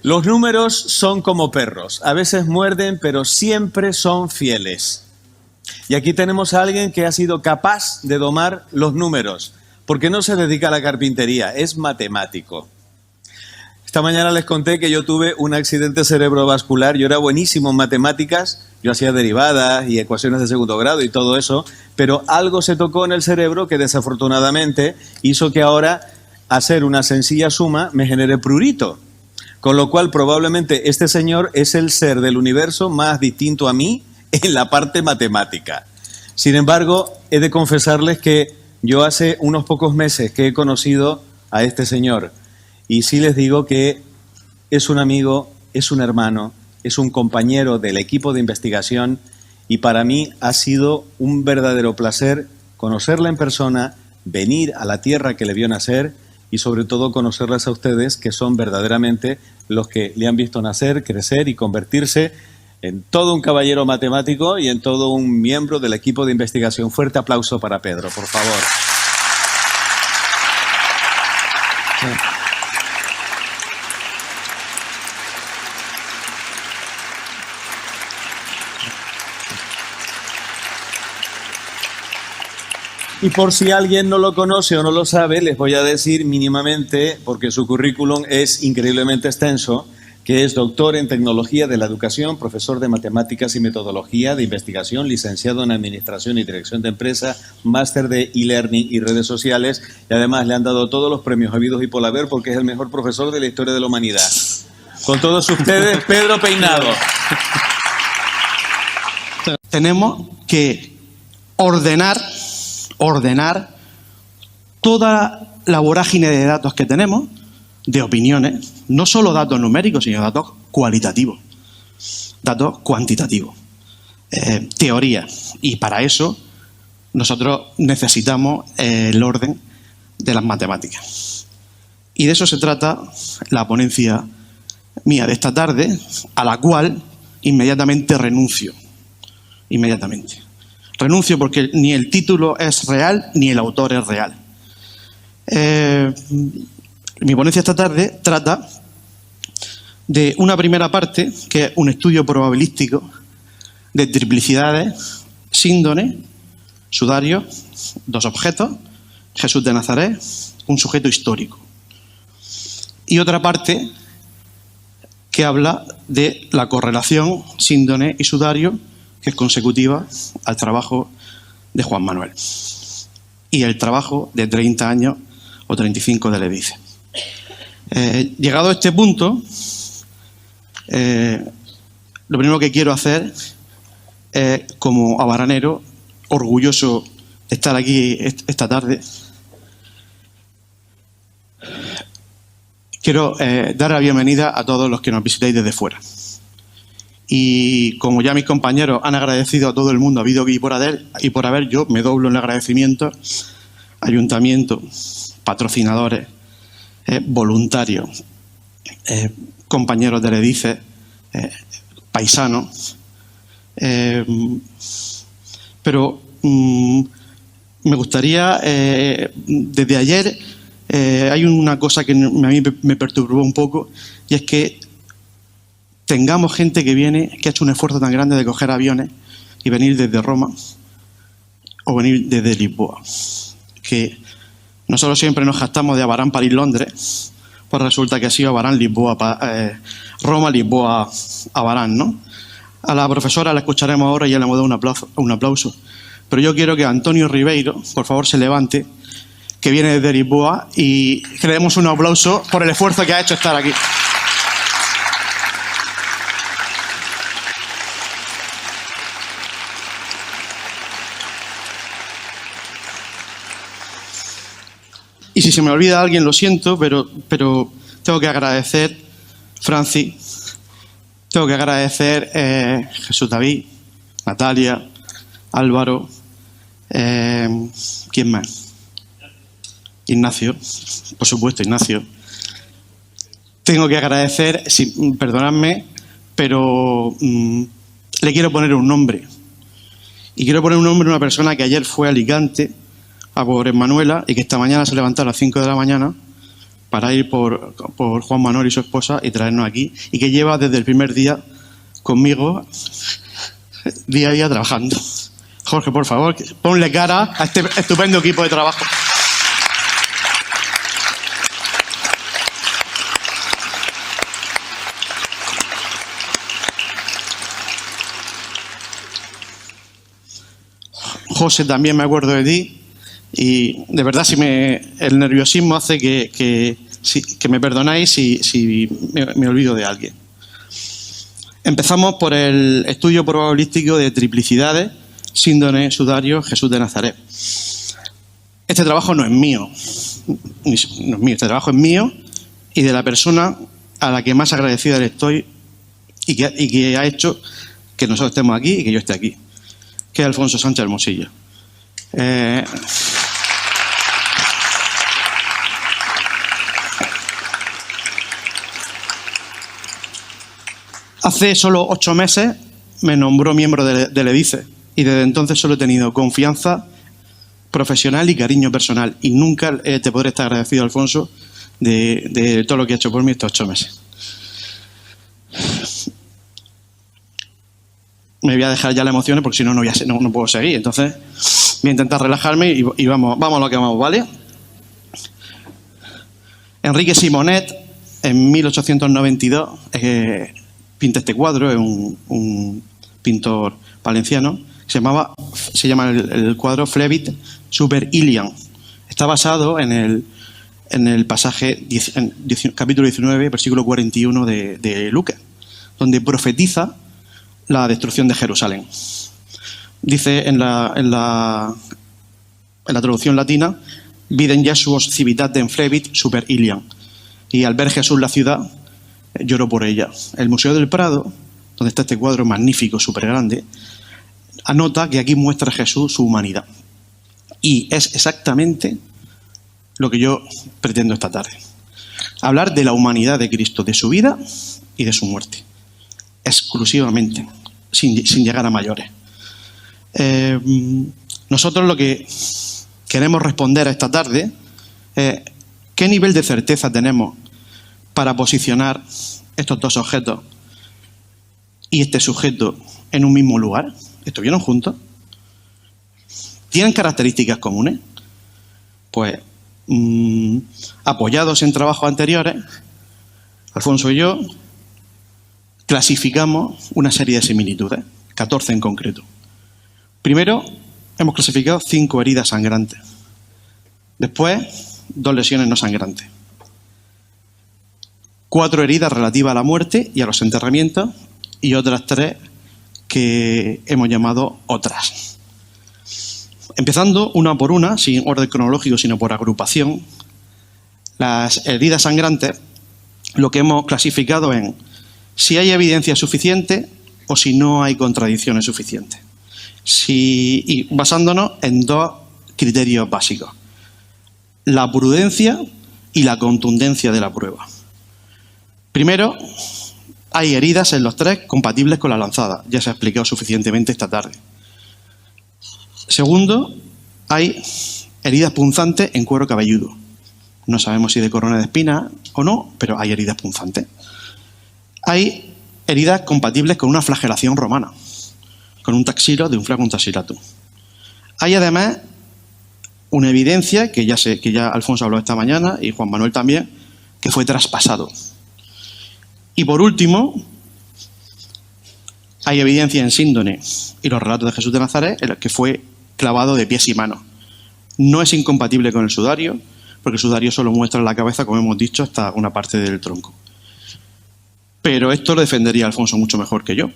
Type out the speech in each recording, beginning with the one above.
Los números son como perros, a veces muerden, pero siempre son fieles. Y aquí tenemos a alguien que ha sido capaz de domar los números, porque no se dedica a la carpintería, es matemático. Esta mañana les conté que yo tuve un accidente cerebrovascular, yo era buenísimo en matemáticas, yo hacía derivadas y ecuaciones de segundo grado y todo eso, pero algo se tocó en el cerebro que desafortunadamente hizo que ahora hacer una sencilla suma me genere prurito. Con lo cual, probablemente este señor es el ser del universo más distinto a mí en la parte matemática. Sin embargo, he de confesarles que yo hace unos pocos meses que he conocido a este señor y sí les digo que es un amigo, es un hermano, es un compañero del equipo de investigación y para mí ha sido un verdadero placer conocerla en persona, venir a la tierra que le vio nacer y sobre todo conocerlas a ustedes, que son verdaderamente los que le han visto nacer, crecer y convertirse en todo un caballero matemático y en todo un miembro del equipo de investigación. Fuerte aplauso para Pedro, por favor. Y por si alguien no lo conoce o no lo sabe, les voy a decir mínimamente, porque su currículum es increíblemente extenso, que es doctor en Tecnología de la Educación, profesor de Matemáticas y Metodología de Investigación, licenciado en Administración y Dirección de Empresa, máster de e-learning y redes sociales, y además le han dado todos los premios habidos y por haber porque es el mejor profesor de la historia de la humanidad. Con todos ustedes, Pedro Peinado. Tenemos que ordenar toda la vorágine de datos que tenemos, de opiniones, no solo datos numéricos, sino datos cualitativos, datos cuantitativos, teorías. Y para eso nosotros necesitamos el orden de las matemáticas. Y de eso se trata la ponencia mía de esta tarde, a la cual inmediatamente renuncio. Inmediatamente. Renuncio porque ni el título es real ni el autor es real. Mi ponencia esta tarde trata de una primera parte, que es un estudio probabilístico de triplicidades, síndone, sudario, dos objetos, Jesús de Nazaret, un sujeto histórico. Y otra parte que habla de la correlación síndone y sudario, que es consecutiva al trabajo de Juan Manuel y el trabajo de 30 años o 35 de Ledice. Llegado a este punto, lo primero que quiero hacer es, como abaranero, orgulloso de estar aquí esta tarde, quiero dar la bienvenida a todos los que nos visitáis desde fuera. Y como ya mis compañeros han agradecido a todo el mundo, habido y por haber, yo me doblo en el agradecimiento, ayuntamiento, patrocinadores, voluntarios, compañeros de Ledice, paisanos. Pero me gustaría, desde ayer hay una cosa que a mí me perturbó un poco, y es que tengamos gente que viene, que ha hecho un esfuerzo tan grande de coger aviones y venir desde Roma o venir desde Lisboa. Que nosotros siempre nos jactamos de Abarán, París, Londres, pues resulta que ha sido Abarán, Lisboa, Roma, Lisboa, Abarán, ¿no? A la profesora la escucharemos ahora y ya le hemos dado un aplauso. Pero yo quiero que Antonio Ribeiro, por favor, se levante, que viene desde Lisboa, y que le demos un aplauso por el esfuerzo que ha hecho estar aquí. Y si se me olvida alguien, lo siento, pero tengo que agradecer, Francis, tengo que agradecer Jesús David, Natalia, Álvaro, ¿quién más? Ignacio, por supuesto, Ignacio. Tengo que agradecer, perdonadme, pero le quiero poner un nombre. Y quiero poner un nombre a una persona que ayer fue a Alicante, a por Manuela, y que esta mañana se levantó a las 5 de la mañana para ir por Juan Manuel y su esposa y traernos aquí, y que lleva desde el primer día conmigo, día a día trabajando. Jorge, por favor, ponle cara a este estupendo equipo de trabajo. José, también me acuerdo de ti, y de verdad el nerviosismo hace que me perdonáis si me olvido de alguien. Empezamos por el estudio probabilístico de triplicidades, síndone, sudario, Jesús de Nazaret. Este trabajo no es mío, este trabajo es mío y de la persona a la que más agradecida le estoy y que ha hecho que nosotros estemos aquí y que yo esté aquí, que es Alfonso Sánchez Hermosillo. Hace solo 8 meses me nombró miembro del EDICE y desde entonces solo he tenido confianza profesional y cariño personal, y nunca te podré estar agradecido, Alfonso, de todo lo que ha hecho por mí estos 8 meses. Me voy a dejar ya las emociones porque si no, no puedo seguir. Entonces voy a intentar relajarme y vamos a lo que vamos, ¿vale? Enrique Simonet, en 1892, pinta este cuadro, es un pintor valenciano, se llama el cuadro Flevit Super Ilian. Está basado en el pasaje, capítulo 19, versículo 41 de Lucas, donde profetiza la destrucción de Jerusalén. Dice en la traducción latina: Viden Jesuos civitatem flevit super Ilian. Y al ver Jesús la ciudad, lloró por ella. El Museo del Prado, donde está este cuadro magnífico, súper grande, anota que aquí muestra a Jesús su humanidad. Y es exactamente lo que yo pretendo esta tarde. Hablar de la humanidad de Cristo, de su vida y de su muerte. Exclusivamente, sin llegar a mayores. Nosotros lo que queremos responder a esta tarde es ¿qué nivel de certeza tenemos para posicionar estos dos objetos y este sujeto en un mismo lugar? ¿Estuvieron juntos? ¿Tienen características comunes? Pues, apoyados en trabajos anteriores, Alfonso y yo clasificamos una serie de similitudes, 14 en concreto. Primero, hemos clasificado 5 heridas sangrantes. Después, 2 lesiones no sangrantes. 4 heridas relativas a la muerte y a los enterramientos, y otras 3 que hemos llamado otras. Empezando una por una, sin orden cronológico, sino por agrupación, las heridas sangrantes, lo que hemos clasificado en si hay evidencia suficiente o si no hay contradicciones suficientes. Y basándonos en 2 criterios básicos: la prudencia y la contundencia de la prueba. Primero, hay heridas en los 3 compatibles con la lanzada. Ya se ha explicado suficientemente esta tarde. Segundo, hay heridas punzantes en cuero cabelludo. No sabemos si de corona de espinas o no, pero hay heridas punzantes. Hay heridas compatibles con una flagelación romana, con un taxiro de un flagum taxilatum. Hay además una evidencia que ya Alfonso habló esta mañana y Juan Manuel también, que fue traspasado. Y por último, hay evidencia en síndone y los relatos de Jesús de Nazaret, en el que fue clavado de pies y manos. No es incompatible con el sudario, porque el sudario solo muestra la cabeza, como hemos dicho, hasta una parte del tronco. Pero esto lo defendería Alfonso mucho mejor que yo,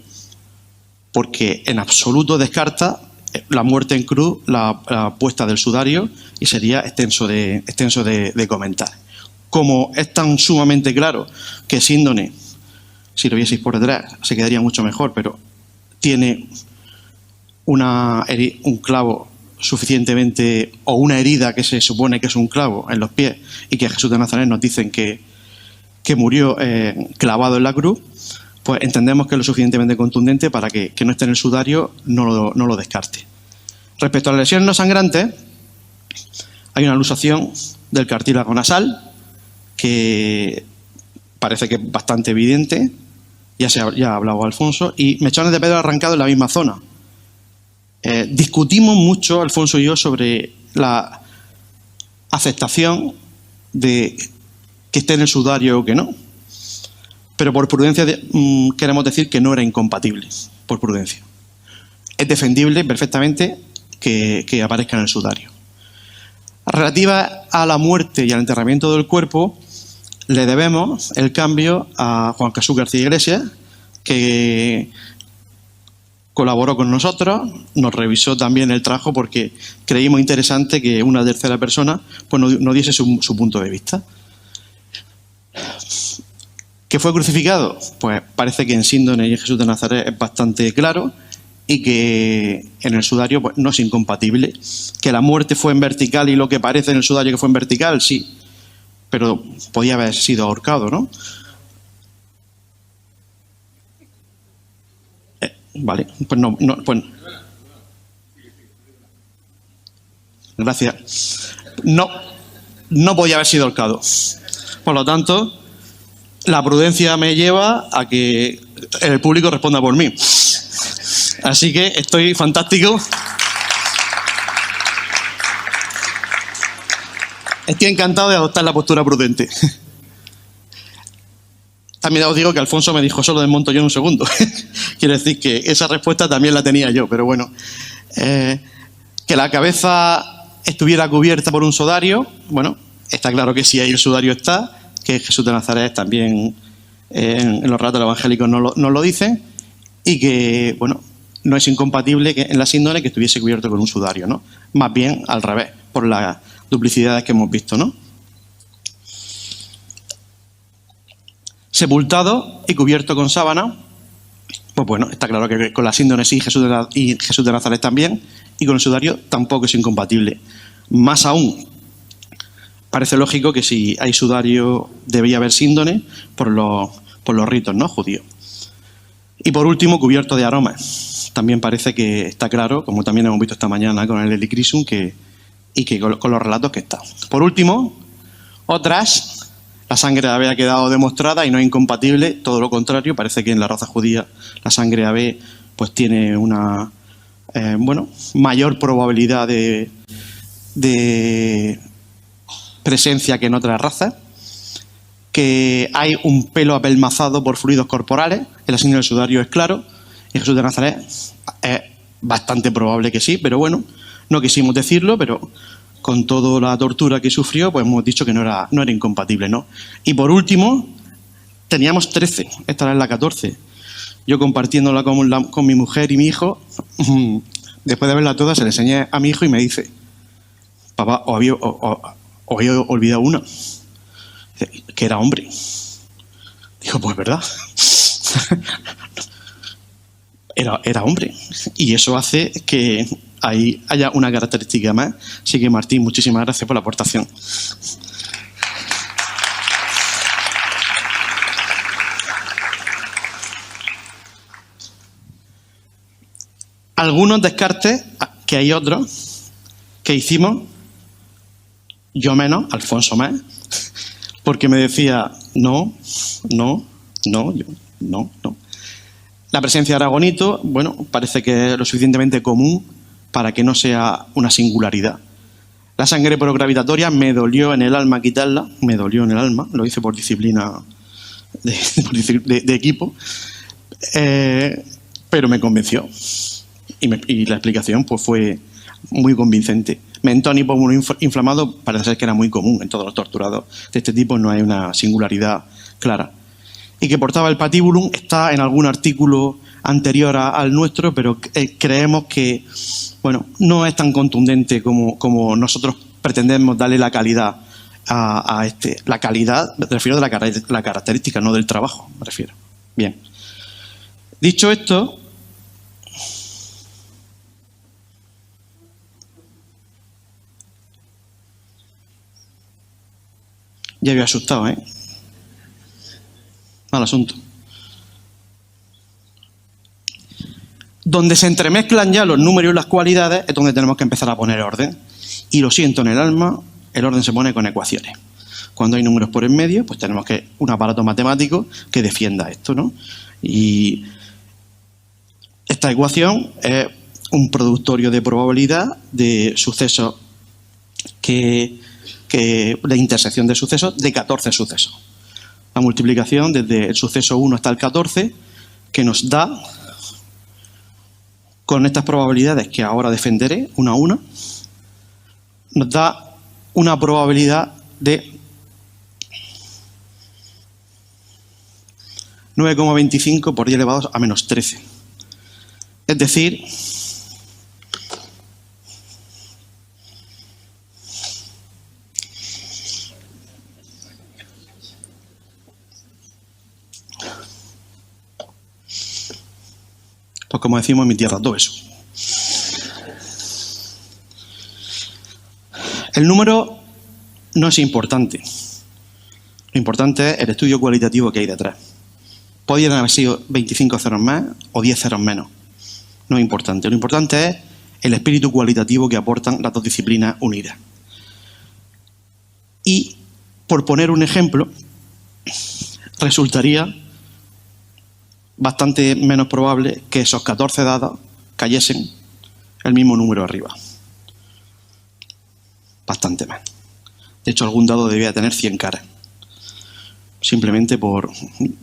porque en absoluto descarta la muerte en cruz, la puesta del sudario, y sería extenso de comentar. Como es tan sumamente claro que síndone, si lo vieseis por detrás, se quedaría mucho mejor, pero tiene un clavo suficientemente, o una herida que se supone que es un clavo en los pies, y que Jesús de Nazaret nos dicen que murió clavado en la cruz, pues entendemos que es lo suficientemente contundente para que no esté en el sudario, no lo descarte. Respecto a las lesiones no sangrantes, hay una luxación del cartílago nasal, que parece que es bastante evidente, ya ha hablado Alfonso, y mechones de pedra arrancados en la misma zona. Discutimos mucho, Alfonso y yo, sobre la aceptación de que esté en el sudario o que no. Pero por prudencia queremos decir que no era incompatible, por prudencia. Es defendible perfectamente que aparezca en el sudario. Relativa a la muerte y al enterramiento del cuerpo, le debemos el cambio a Juan Jesús García Iglesias, que colaboró con nosotros, nos revisó también el trabajo porque creímos interesante que una tercera persona pues, nos diese su punto de vista. ¿Que fue crucificado? Pues parece que en Síndone y en Jesús de Nazaret es bastante claro y que en el sudario pues, no es incompatible. Que la muerte fue en vertical y lo que parece en el sudario que fue en vertical, sí, pero podía haber sido ahorcado, ¿no? Vale, pues no, pues... Gracias. No podía haber sido ahorcado. Por lo tanto, la prudencia me lleva a que el público responda por mí. Así que estoy fantástico. Estoy encantado de adoptar la postura prudente. También os digo que Alfonso me dijo solo desmonto yo en un segundo. Quiero decir que esa respuesta también la tenía yo, pero bueno. Que la cabeza estuviera cubierta por un sudario, bueno, está claro que sí, ahí el sudario está, que Jesús de Nazaret también en los relatos evangélicos nos lo dicen, y que, bueno, no es incompatible que en la síndrome que estuviese cubierto con un sudario, ¿no? Más bien al revés, por las duplicidades que hemos visto, ¿no? Sepultado y cubierto con sábana, pues bueno, está claro que con la síndrome sí, Jesús de Nazaret también, y con el sudario tampoco es incompatible. Más aún, parece lógico que si hay sudario debía haber síndrome por los ritos, ¿no?, judíos. Y por último, cubierto de aromas. También parece que está claro, como también hemos visto esta mañana con el Helicrisum, y que con los relatos que está. Por último, otras, la sangre de ave ha quedado demostrada y no es incompatible, todo lo contrario, parece que en la raza judía la sangre de ave pues tiene una mayor probabilidad de presencia que en otras razas, que hay un pelo apelmazado por fluidos corporales, el signo del sudario es claro, y Jesús de Nazaret es bastante probable que sí, pero bueno, no quisimos decirlo, pero con toda la tortura que sufrió, pues hemos dicho que no era incompatible, ¿no? Y por último, teníamos 13, esta era la 14. Yo compartiéndola con mi mujer y mi hijo, después de verla toda, se la enseñé a mi hijo y me dice: papá, os había olvidado una, que era hombre. Digo, pues verdad. Era hombre. Y eso hace que ahí haya una característica más. Así que, Martín, muchísimas gracias por la aportación. Algunos descartes, que hay otros, que hicimos, yo menos, Alfonso más, porque me decía, no. La presencia de aragonito, bueno, parece que es lo suficientemente común para que no sea una singularidad. La sangre progravitatoria me dolió en el alma quitarla, lo hice por disciplina de equipo, pero me convenció. Y la explicación pues fue muy convincente. Mentón hipómulo inflamado parece ser que era muy común en todos los torturados de este tipo, no hay una singularidad clara. Y que portaba el patíbulum está en algún artículo anterior al nuestro, pero creemos que bueno, no es tan contundente como nosotros pretendemos darle la calidad a este. La calidad, me refiero de la característica, no del trabajo, me refiero. Bien. Dicho esto, ya había asustado, Mal asunto. Donde se entremezclan ya los números y las cualidades es donde tenemos que empezar a poner orden. Y lo siento en el alma, el orden se pone con ecuaciones. Cuando hay números por en medio, pues tenemos que un aparato matemático que defienda esto, ¿no? Y esta ecuación es un productorio de probabilidad de sucesos de intersección de sucesos de 14 sucesos. La multiplicación desde el suceso 1 hasta el 14, que nos da, con estas probabilidades que ahora defenderé una a una, nos da una probabilidad de 9,25 por 10 elevado a menos 13. Es decir, pues como decimos en mi tierra, todo eso. El número no es importante. Lo importante es el estudio cualitativo que hay detrás. Podrían haber sido 25 ceros más o 10 ceros menos. No es importante. Lo importante es el espíritu cualitativo que aportan las dos disciplinas unidas. Y, por poner un ejemplo, resultaría bastante menos probable que esos 14 dados cayesen el mismo número arriba. Bastante más. De hecho, algún dado debía tener 100 caras. Simplemente por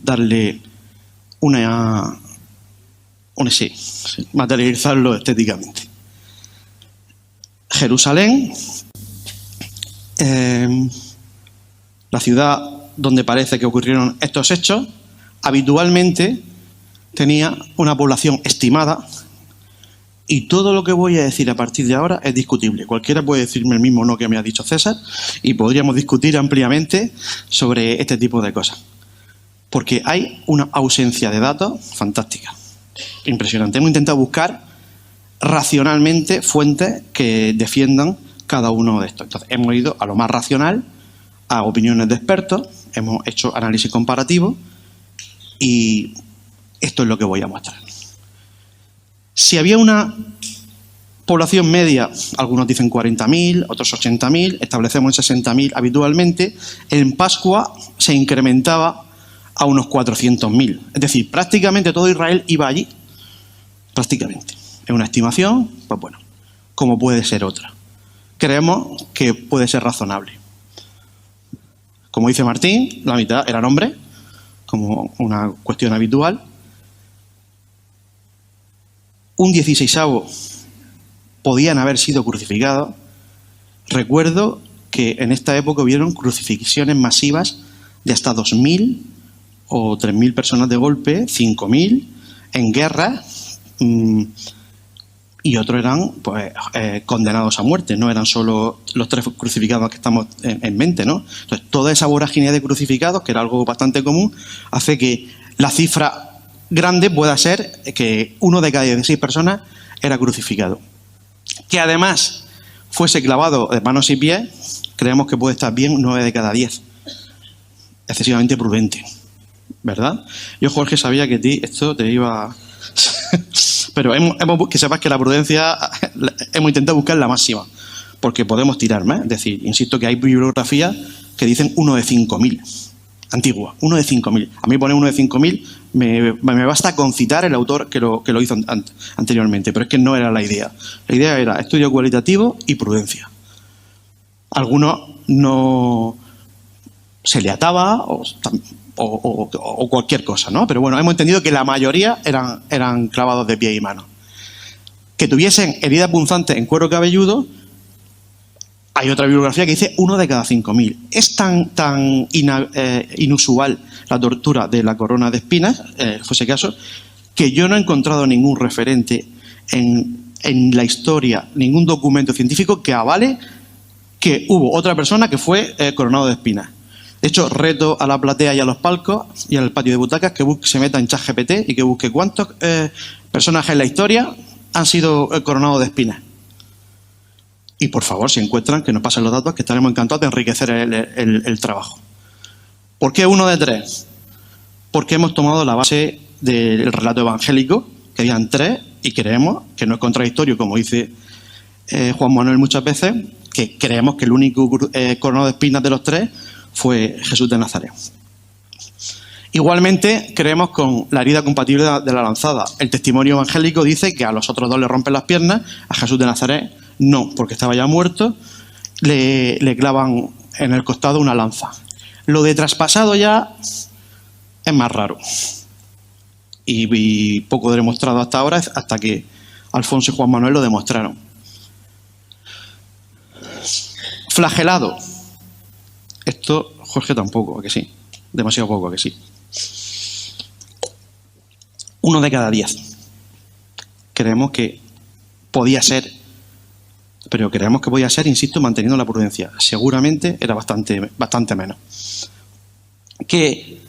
darle materializarlo estéticamente. Jerusalén, la ciudad donde parece que ocurrieron estos hechos, habitualmente tenía una población estimada, y todo lo que voy a decir a partir de ahora es discutible. Cualquiera puede decirme el mismo no que me ha dicho César y podríamos discutir ampliamente sobre este tipo de cosas. Porque hay una ausencia de datos fantástica, impresionante. Hemos intentado buscar racionalmente fuentes que defiendan cada uno de estos. Entonces, hemos ido a lo más racional, a opiniones de expertos, hemos hecho análisis comparativo y esto es lo que voy a mostrar. Si había una población media, algunos dicen 40.000, otros 80.000, establecemos en 60.000 habitualmente, en Pascua se incrementaba a unos 400.000. Es decir, prácticamente todo Israel iba allí. Prácticamente. Es una estimación, pues bueno, como puede ser otra. Creemos que puede ser razonable. Como dice Martín, la mitad eran hombres, como una cuestión habitual. Un 16avo podían haber sido crucificados. Recuerdo que en esta época hubieron crucifixiones masivas de hasta 2.000 o 3.000 personas de golpe, 5.000 en guerra, y otros eran pues, condenados a muerte. No eran solo los 3 crucificados que estamos en mente, ¿no? Entonces, toda esa vorágine de crucificados, que era algo bastante común, hace que la cifra grande pueda ser que 1 de cada 16 personas era crucificado. Que además fuese clavado de manos y pies, creemos que puede estar bien 9 de cada 10. Excesivamente prudente, ¿verdad? Yo, Jorge, sabía que a ti esto te iba... Pero que sepas que la prudencia hemos intentado buscar la máxima, porque podemos tirar más. Es decir, insisto que hay bibliografías que dicen 1 de 5.000. Antigua, 1 de 5.000. A mí poner 1 de 5.000 me basta con citar el autor que lo hizo anteriormente, pero es que no era la idea. La idea era estudio cualitativo y prudencia. Algunos no se le ataba o cualquier cosa, ¿no? Pero bueno, hemos entendido que la mayoría eran clavados de pie y mano. Que tuviesen heridas punzantes en cuero cabelludo. Hay otra bibliografía que dice 1 de cada 5.000. Es tan inusual la tortura de la corona de espinas, fuese caso, que yo no he encontrado ningún referente en la historia, ningún documento científico que avale que hubo otra persona que fue coronado de espinas. De hecho, reto a la platea y a los palcos y al patio de butacas que se meta en ChatGPT y que busque cuántos personajes en la historia han sido coronados de espinas. Y por favor, si encuentran, que nos pasen los datos, que estaremos encantados de enriquecer el trabajo. ¿Por qué 1 de 3? Porque hemos tomado la base del relato evangélico, que habían 3, y creemos que no es contradictorio, como dice Juan Manuel muchas veces, que creemos que el único coronado de espinas de los 3 fue Jesús de Nazaret. Igualmente, creemos con la herida compatible de la lanzada. El testimonio evangélico dice que a los otros dos le rompen las piernas, a Jesús de Nazaret no, porque estaba ya muerto, le clavan en el costado una lanza. Lo de traspasado ya es más raro y poco demostrado hasta ahora, hasta que Alfonso y Juan Manuel lo demostraron. Flagelado. Esto, Jorge, tampoco, ¿a que sí? Demasiado poco, ¿a que sí? 1 de cada 10. Creemos que podía ser, pero creemos que podía ser, insisto, manteniendo la prudencia. Seguramente era bastante menos. Que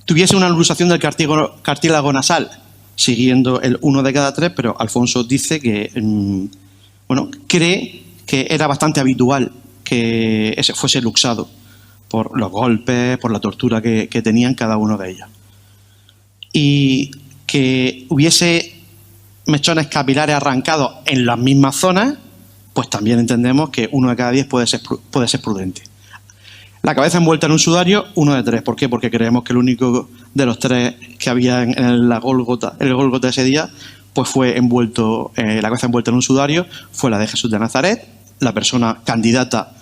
tuviese una luxación del cartílago nasal, siguiendo el 1 de cada 3, pero Alfonso dice que, cree que era bastante habitual que ese fuese luxado por los golpes, por la tortura que tenían cada uno de ellos. Y que hubiese mechones capilares arrancados en las mismas zonas, pues también entendemos que 1 de cada 10 puede ser prudente. La cabeza envuelta en un sudario, 1 de 3. ¿Por qué? Porque creemos que el único de los 3 que había en el Gólgota ese día, pues fue la cabeza envuelta en un sudario, fue la de Jesús de Nazaret, la persona candidata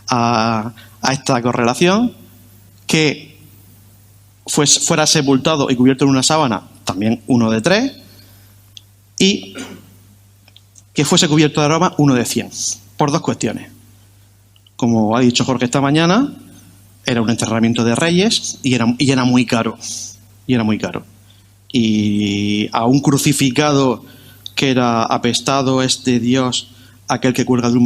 a esta correlación. Que fuera sepultado y cubierto en una sábana, también 1 de 3. Y que fuese cubierto de aroma, 1 de 100. Por 2 cuestiones. Como ha dicho Jorge esta mañana, era un enterramiento de reyes y era muy caro. Y a un crucificado que era apestado es de Dios aquel que cuelga de un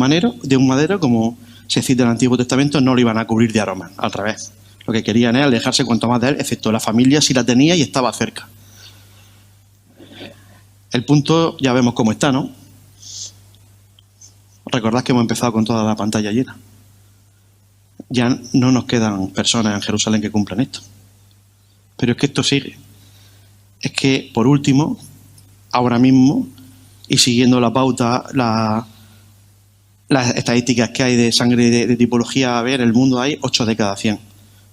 madero, como se cita en el Antiguo Testamento, no lo iban a cubrir de aroma, al revés. Lo que querían era alejarse cuanto más de él, excepto la familia si la tenía y estaba cerca. El punto ya vemos cómo está, ¿no? Recordad que hemos empezado con toda la pantalla llena. Ya no nos quedan personas en Jerusalén que cumplan esto. Pero es que esto sigue. Es que, por último, ahora mismo, y siguiendo la pauta, las estadísticas que hay de sangre de tipología AB, en el mundo hay 8 de cada 100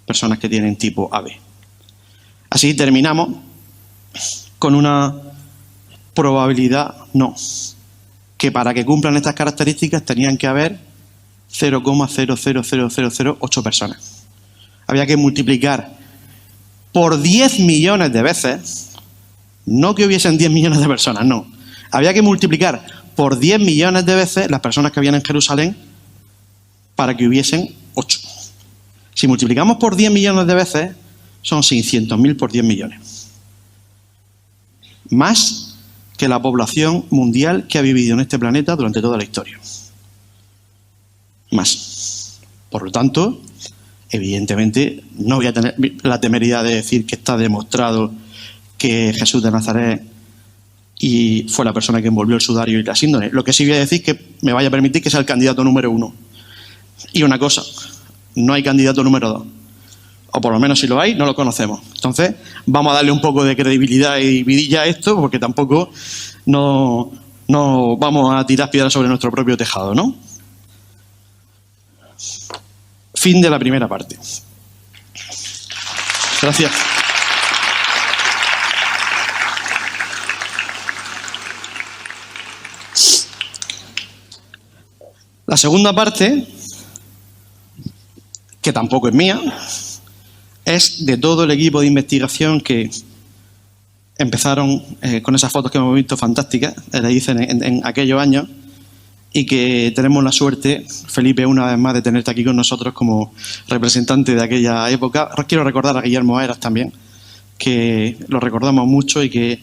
personas que tienen tipo AB. Así terminamos con una probabilidad, que para que cumplan estas características tenían que haber 0,00008 personas. Había que multiplicar por 10 millones de veces, no que hubiesen 10 millones de personas, no. Había que multiplicar por 10 millones de veces las personas que habían en Jerusalén para que hubiesen 8. Si multiplicamos por 10 millones de veces, son 600.000 por 10 millones. Más que la población mundial que ha vivido en este planeta durante toda la historia. Más. Por lo tanto, evidentemente, no voy a tener la temeridad de decir que está demostrado que Jesús de Nazaret fue la persona que envolvió el sudario y la síndrome. Lo que sí voy a decir es que me vaya a permitir que sea el candidato número 1. Y una cosa, no hay candidato número 2. O por lo menos si lo hay, no lo conocemos. Entonces, vamos a darle un poco de credibilidad y vidilla a esto, porque tampoco no vamos a tirar piedras sobre nuestro propio tejado, ¿no? Fin de la primera parte. Gracias. La segunda parte, que tampoco es mía, es de todo el equipo de investigación que empezaron con esas fotos que hemos visto fantásticas, le dicen en aquellos años, y que tenemos la suerte, Felipe, una vez más, de tenerte aquí con nosotros como representante de aquella época. Quiero recordar a Guillermo Heras también, que lo recordamos mucho y que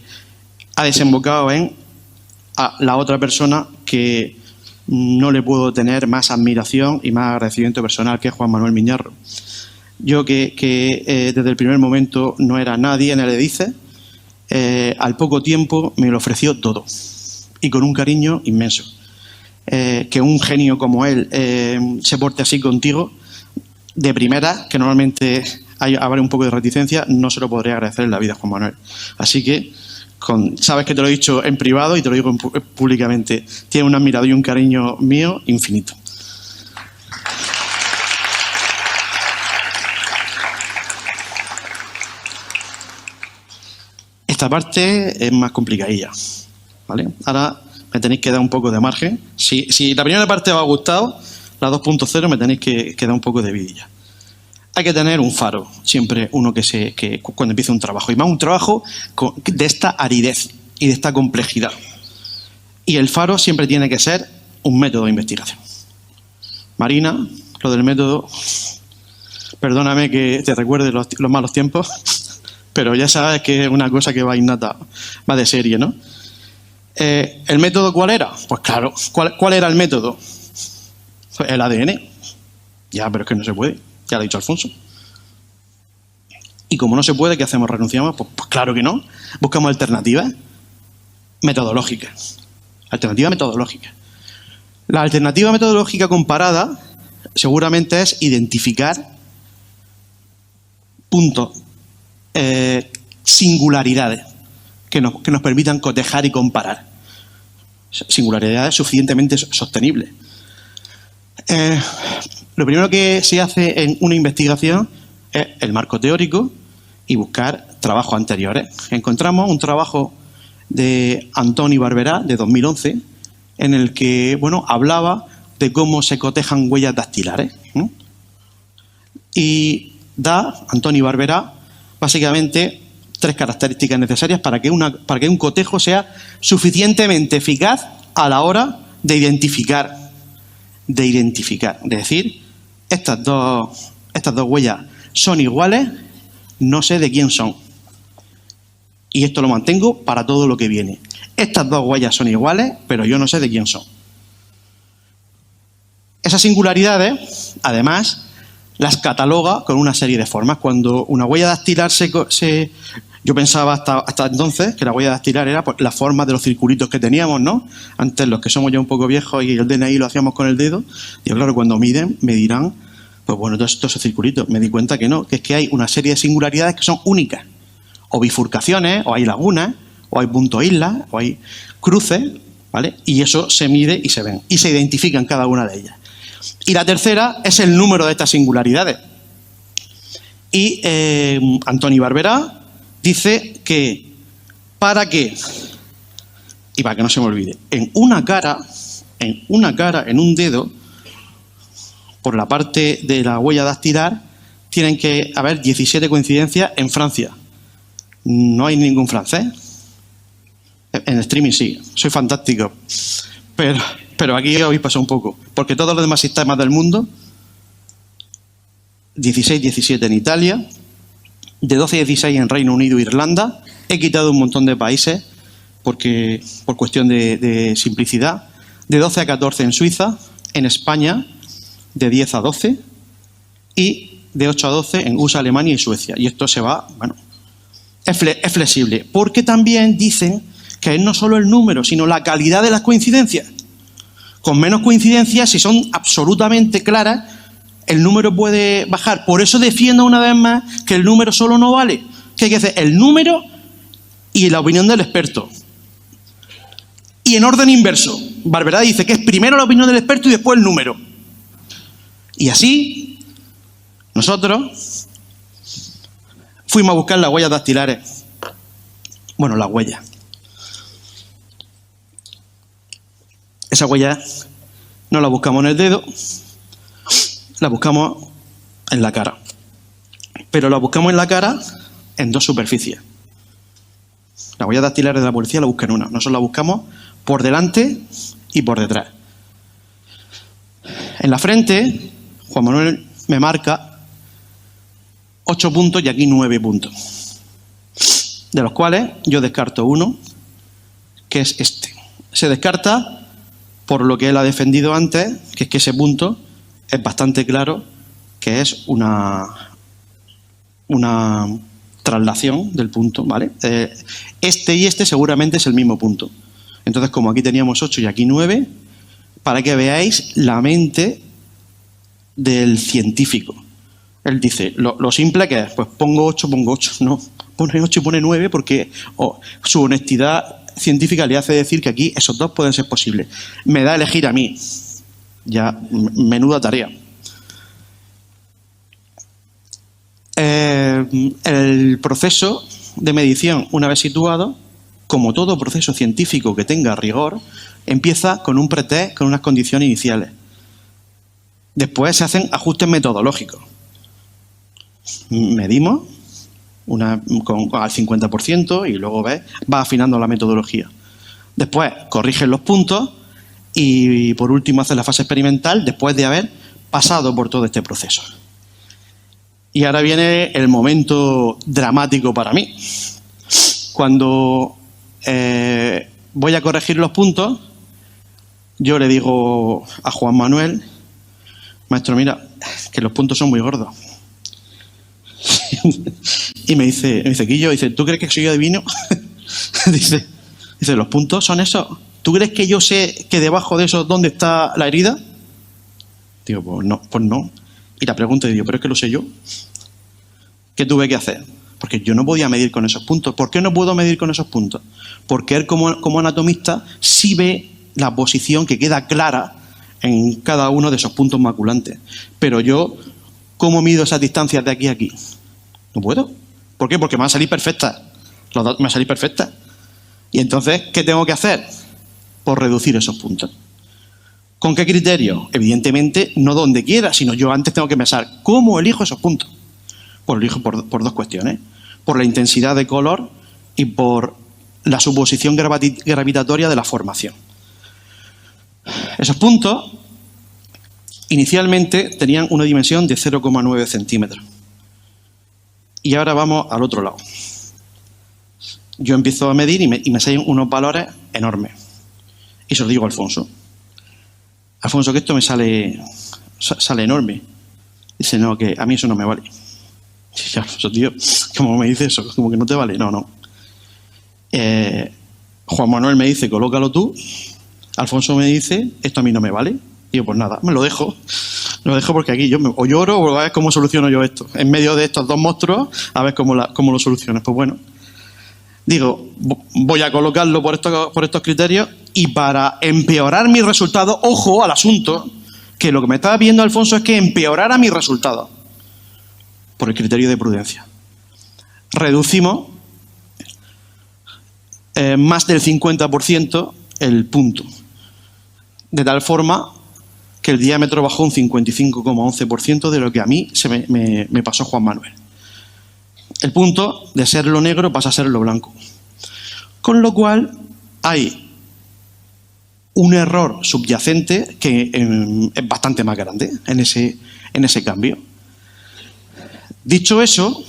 ha desembocado en la otra persona que no le puedo tener más admiración y más agradecimiento personal, que es Juan Manuel Miñarro. Yo que desde el primer momento no era nadie en el EDICE, al poco tiempo me lo ofreció todo y con un cariño inmenso. Que un genio como él se porte así contigo, de primera, que normalmente habrá un poco de reticencia, no se lo podría agradecer en la vida, Juan Manuel. Así que, sabes que te lo he dicho en privado y te lo digo públicamente, tiene un admirado y un cariño mío infinito. Esta parte es más complicadilla, ¿vale? Ahora me tenéis que dar un poco de margen. Si la primera parte os ha gustado, la 2.0 me tenéis que dar un poco de vidilla. Hay que tener un faro, siempre uno que cuando empieza un trabajo, y más un trabajo de esta aridez y de esta complejidad. Y el faro siempre tiene que ser un método de investigación. Marina, lo del método, perdóname que te recuerde los malos tiempos, pero ya sabes que es una cosa que va innata, va de serie, ¿no? ¿El método cuál era? Pues claro, ¿cuál era el método? Pues el ADN. Ya, pero es que no se puede, ya lo ha dicho Alfonso. Y como no se puede, ¿qué hacemos? ¿Renunciamos? Pues claro que no. Buscamos alternativas metodológicas. Alternativa metodológica. La alternativa metodológica comparada seguramente es identificar puntos, singularidades que nos permitan cotejar y comparar. Singularidades suficientemente sostenibles. Lo primero que se hace en una investigación es el marco teórico y buscar trabajos anteriores. Encontramos un trabajo de Antoni Barberá, de 2011, en el que, hablaba de cómo se cotejan huellas dactilares. Y da, Antoni Barberá, básicamente 3 características necesarias para que un cotejo sea suficientemente eficaz a la hora de identificar. Es decir, estas dos huellas son iguales, no sé de quién son. Y esto lo mantengo para todo lo que viene. Estas dos huellas son iguales, pero yo no sé de quién son. Esas singularidades, además, las cataloga con una serie de formas. Cuando una huella dactilar yo pensaba hasta entonces que la huella dactilar era la forma de los circulitos que teníamos, ¿no? Antes, los que somos ya un poco viejos y el DNI lo hacíamos con el dedo. Y claro, cuando miden, me dirán, pues bueno, todos esos circulitos. Me di cuenta que no, que es que hay una serie de singularidades que son únicas. O bifurcaciones, o hay lagunas, o hay puntos islas, o hay cruces, ¿vale? Y eso se mide y se ven. Y se identifican cada una de ellas. Y la tercera es el número de estas singularidades. Y Antoni Barberá dice que para que, y para que no se me olvide, en una cara, en un dedo, por la parte de la huella dactilar, tienen que haber 17 coincidencias en Francia. No hay ningún francés. En streaming sí, soy fantástico. Pero aquí habéis pasado un poco. Porque todos los demás sistemas del mundo, 16-17 en Italia, de 12 a 16 en Reino Unido e Irlanda. He quitado un montón de países por cuestión de simplicidad. De 12 a 14 en Suiza, en España, de 10 a 12 y de 8 a 12 en USA, Alemania y Suecia. Y esto se va, es flexible. Porque también dicen que es no solo el número, sino la calidad de las coincidencias. Con menos coincidencias, si son absolutamente claras, el número puede bajar. Por eso defiendo una vez más que el número solo no vale. Que hay que hacer el número y la opinión del experto. Y en orden inverso. Barberá dice que es primero la opinión del experto y después el número. Y así, nosotros fuimos a buscar las huellas dactilares. Bueno, las huellas. Esa huella no la buscamos en el dedo, la buscamos en la cara. Pero la buscamos en la cara en 2 superficies. Las huellas dactilares de la policía la buscan en una. Nosotros la buscamos por delante y por detrás. En la frente, Juan Manuel me marca 8 puntos y aquí 9 puntos. De los cuales yo descarto uno, que es este. Se descarta por lo que él ha defendido antes, que es que ese punto es bastante claro que es una traslación del punto, ¿vale? Este y este seguramente es el mismo punto. Entonces, como aquí teníamos 8 y aquí 9, para que veáis la mente del científico. Él dice, lo simple que es, pues pongo 8, no, pone 8 y pone 9 porque su honestidad científica le hace decir que aquí esos 2 pueden ser posibles. Me da a elegir a mí. Ya, menuda tarea. El proceso de medición, una vez situado, como todo proceso científico que tenga rigor, empieza con un pretest, con unas condiciones iniciales. Después se hacen ajustes metodológicos. Medimos al 50% y luego va afinando la metodología. Después corrigen los puntos y por último hace la fase experimental después de haber pasado por todo este proceso. Y ahora viene el momento dramático para mí. Cuando voy a corregir los puntos, yo le digo a Juan Manuel: maestro, mira, que los puntos son muy gordos. Y me dice, Quillo, ¿tú crees que soy adivino? dice, ¿los puntos son esos? ¿Tú crees que yo sé que debajo de eso dónde está la herida? Digo, pues no. Y la pregunta digo, ¿pero es que lo sé yo? ¿Qué tuve que hacer? Porque yo no podía medir con esos puntos. ¿Por qué no puedo medir con esos puntos? Porque él como anatomista sí ve la posición que queda clara en cada uno de esos puntos maculantes. Pero yo, ¿cómo mido esas distancias de aquí a aquí? No puedo. ¿Por qué? Porque me van a salir perfectas. Los datos me van a salir perfectas. Y entonces, ¿qué tengo que hacer? Por reducir esos puntos. ¿Con qué criterio? Evidentemente, no donde quiera, sino yo antes tengo que pensar, ¿cómo elijo esos puntos? Pues elijo por dos cuestiones. Por la intensidad de color y por la suposición gravitatoria de la formación. Esos puntos inicialmente tenían una dimensión de 0,9 centímetros. Y ahora vamos al otro lado. Yo empiezo a medir y me salen unos valores enormes. Y se lo digo a Alfonso. Alfonso, que esto me sale enorme. Dice, no, que a mí eso no me vale. Y Alfonso, tío, ¿cómo me dice eso? ¿Cómo que no te vale? No. Juan Manuel me dice, colócalo tú. Alfonso me dice, esto a mí no me vale. Digo, pues nada, me lo dejo. Lo dejo porque aquí yo o lloro o a ver cómo soluciono yo esto. En medio de estos dos monstruos, a ver cómo lo soluciono. Pues bueno, digo, voy a colocarlo por estos criterios y para empeorar mi resultado, ojo al asunto, que lo que me estaba pidiendo Alfonso es que empeorara mi resultado por el criterio de prudencia. Reducimos más del 50% el punto, de tal forma que el diámetro bajó un 55,11% de lo que a mí me pasó Juan Manuel. El punto, de ser lo negro, pasa a ser lo blanco. Con lo cual, hay un error subyacente que es bastante más grande en ese cambio. Dicho eso,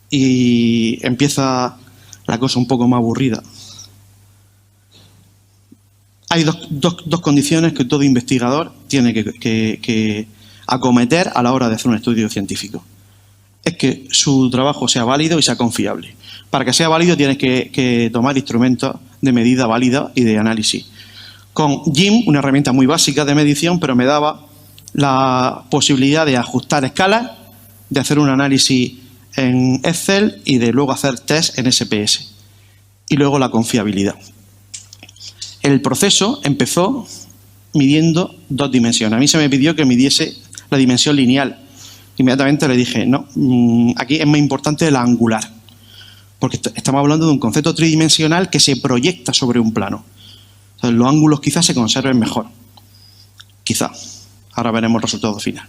y empieza la cosa un poco más aburrida. Hay dos condiciones que todo investigador tiene que acometer a la hora de hacer un estudio científico. Es que su trabajo sea válido y sea confiable. Para que sea válido tienes que tomar instrumentos de medida válida y de análisis. Con GIM, una herramienta muy básica de medición, pero me daba la posibilidad de ajustar escalas, de hacer un análisis en Excel y de luego hacer test en SPS. Y luego la confiabilidad. El proceso empezó midiendo dos dimensiones. A mí se me pidió que midiese la dimensión lineal. Inmediatamente le dije, no, aquí es más importante la angular. Porque estamos hablando de un concepto tridimensional que se proyecta sobre un plano. Entonces, los ángulos quizás se conserven mejor. Quizá. Ahora veremos el resultado final.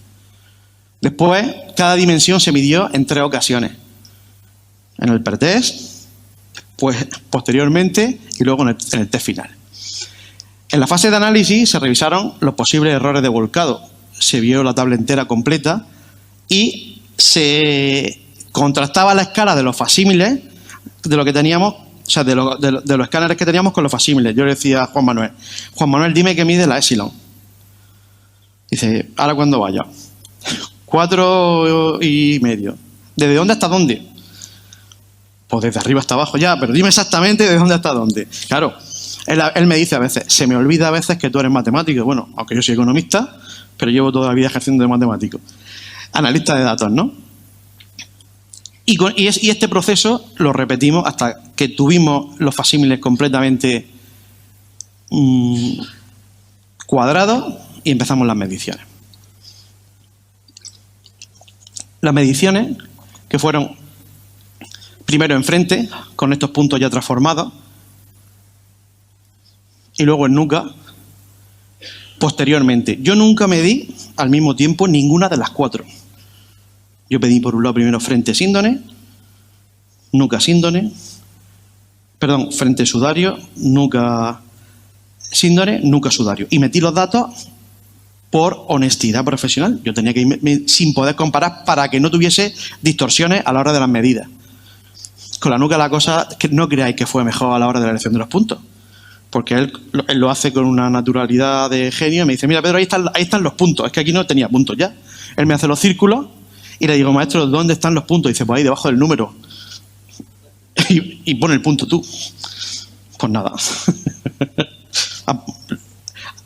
Después, cada dimensión se midió en 3 ocasiones. En el pretest, pues posteriormente y luego en el test final. En la fase de análisis se revisaron los posibles errores de volcado. Se vio la tabla entera completa y se contrastaba la escala de los facsímiles de lo que teníamos, o sea, de los escáneres que teníamos con los facsímiles. Yo le decía a Juan Manuel, dime que mide la epsilon. Dice, ¿ahora cuándo vaya? 4,5. ¿Desde dónde hasta dónde? Pues desde arriba hasta abajo ya, pero dime exactamente de dónde hasta dónde. Claro, él me dice a veces, se me olvida a veces que tú eres matemático. Bueno, aunque yo soy economista, pero llevo toda la vida ejerciendo de matemático. Analista de datos, ¿no? Y este proceso lo repetimos hasta que tuvimos los facsímiles completamente cuadrados y empezamos las mediciones. Las mediciones que fueron Primero enfrente, con estos puntos ya transformados, y luego en nuca, posteriormente. Yo nunca medí al mismo tiempo ninguna de las 4. Yo pedí por un lado primero frente síndone, nuca síndone, perdón, frente sudario, nuca síndone, nuca sudario. Y metí los datos por honestidad profesional. Yo tenía que ir sin poder comparar para que no tuviese distorsiones a la hora de las medidas. Con la nuca la cosa, que no creáis que fue mejor a la hora de la elección de los puntos. Porque él lo hace con una naturalidad de genio y me dice, mira Pedro, ahí están los puntos. Es que aquí no tenía puntos ya. Él me hace los círculos y le digo, maestro, ¿dónde están los puntos? Y dice, pues ahí debajo del número. Y pone el punto tú. Pues nada.